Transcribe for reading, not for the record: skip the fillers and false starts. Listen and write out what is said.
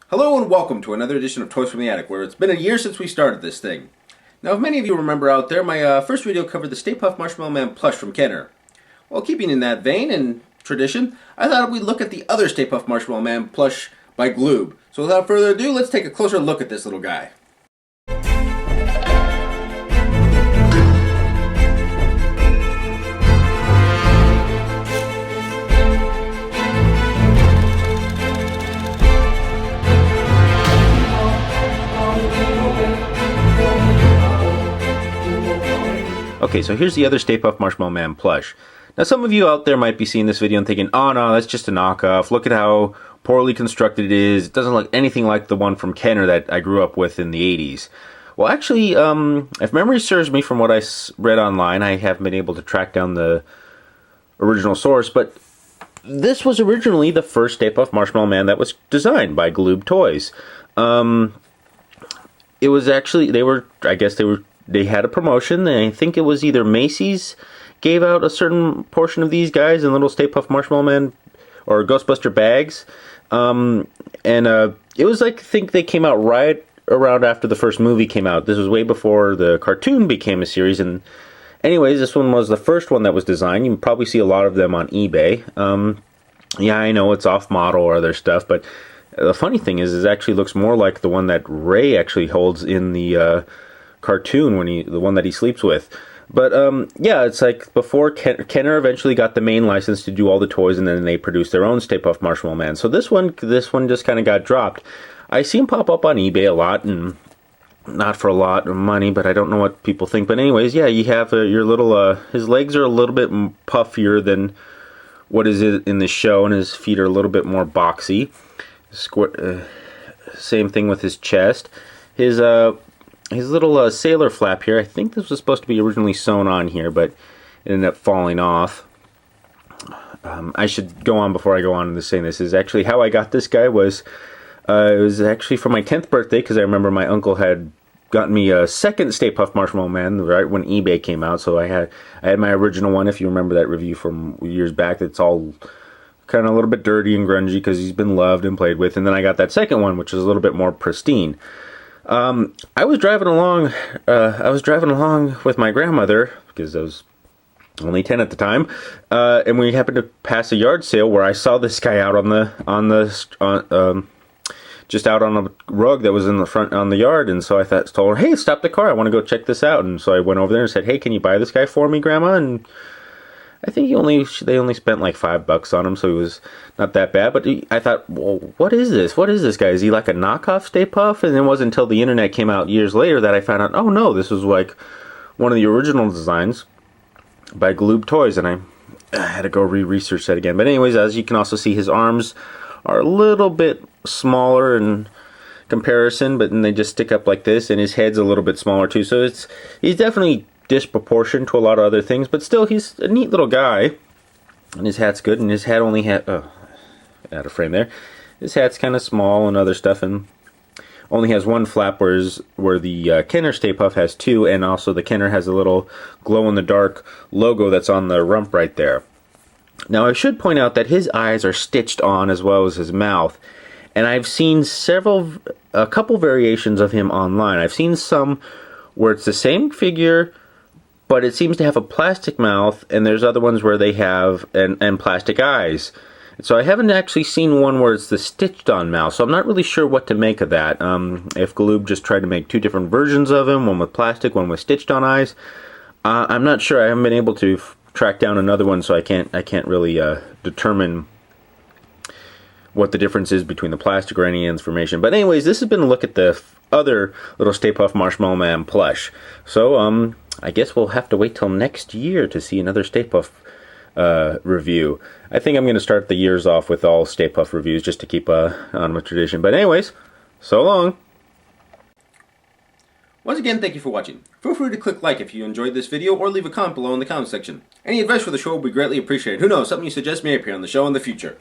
Hello and welcome to another edition of Toys from the Attic, where it's been a year since we started this thing. Now, if many of you remember out there, my first video covered the Stay Puft Marshmallow Man plush from Kenner. Well, keeping in that vein and tradition, I thought we'd look at the other Stay Puft Marshmallow Man plush by Gloob. So without further ado, let's take a closer look at this little guy. Okay, so here's the other Stay Puft Marshmallow Man plush. Now some of you out there might be seeing this video and thinking, oh no, that's just a knockoff. Look at how poorly constructed it is. It doesn't look anything like the one from Kenner that I grew up with in the 80s. Well, actually, if memory serves me from what I read online, I haven't been able to track down the original source, but this was originally the first Stay Puft Marshmallow Man that was designed by Gloob Toys. It was actually, they had a promotion. I think it was either Macy's gave out a certain portion of these guys in little Stay Puft Marshmallow Man or Ghostbuster bags. It was like, I think they came out right around after the first movie came out. This was way before the cartoon became a series. And anyways, this one was the first one that was designed. You can probably see a lot of them on eBay. Yeah, I know it's off model or other stuff, but the funny thing is it actually looks more like the one that Ray actually holds in the cartoon, the one that he sleeps with. But yeah, it's like before Kenner eventually got the main license to do all the toys, and then they produced their own Stay Puft Marshmallow Man. So this one just kind of got dropped. I see him pop up on eBay a lot, and not for a lot of money, but I don't know what people think. But anyways, yeah, you have your little his legs are a little bit puffier than what is in the show, and his feet are a little bit more boxy. Same thing with his chest. His little sailor flap here, I think this was supposed to be originally sewn on here, but it ended up falling off. I should go on before I go on to saying this. Is actually how I got this guy was, it was actually for my 10th birthday, because I remember my uncle had gotten me a second Stay Puft Marshmallow Man right when eBay came out. So I had my original one, if you remember that review from years back. It's all kind of a little bit dirty and grungy because he's been loved and played with. And then I got that second one, which is a little bit more pristine. I was driving along with my grandmother, because I was only 10 at the time, and we happened to pass a yard sale where I saw this guy out just out on a rug that was in the front on the yard. And so I told her, hey, stop the car, I want to go check this out. And so I went over there and said, hey, can you buy this guy for me, Grandma? And I think they only spent like $5 on him, so he was not that bad. But I thought, well, what is this? What is this guy? Is he like a knockoff Stay Puft? And it wasn't until the internet came out years later that I found out, oh no, this was like one of the original designs by Gloob Toys, and I had to go research that again. But anyways, as you can also see, his arms are a little bit smaller in comparison, but then they just stick up like this, and his head's a little bit smaller too. So he's definitely disproportioned to a lot of other things, but still he's a neat little guy, and his hat's good, and his hat only had out of frame there. His hat's kind of small and other stuff, and only has one flap, where the Kenner Stay Puft has two, and also the Kenner has a little glow-in-the-dark logo that's on the rump right there. Now I should point out that his eyes are stitched on as well as his mouth, and I've seen a couple variations of him online. I've seen some where it's the same figure, but it seems to have a plastic mouth, and there's other ones where they have and plastic eyes. So I haven't actually seen one where it's the stitched on mouth, so I'm not really sure what to make of that. If Gloob just tried to make two different versions of him, one with plastic, one with stitched on eyes, I'm not sure. I haven't been able to track down another one, so I can't really determine what the difference is between the plastic or any information. But anyways, this has been a look at the other little Stay Puft Marshmallow Man plush. So I guess we'll have to wait till next year to see another Stay Puft review. I think I'm going to start the years off with all Stay Puft reviews just to keep on with tradition. But anyways, so long. Once again, thank you for watching. Feel free to click like if you enjoyed this video, or leave a comment below in the comment section. Any advice for the show will be greatly appreciated. Who knows, something you suggest may appear on the show in the future.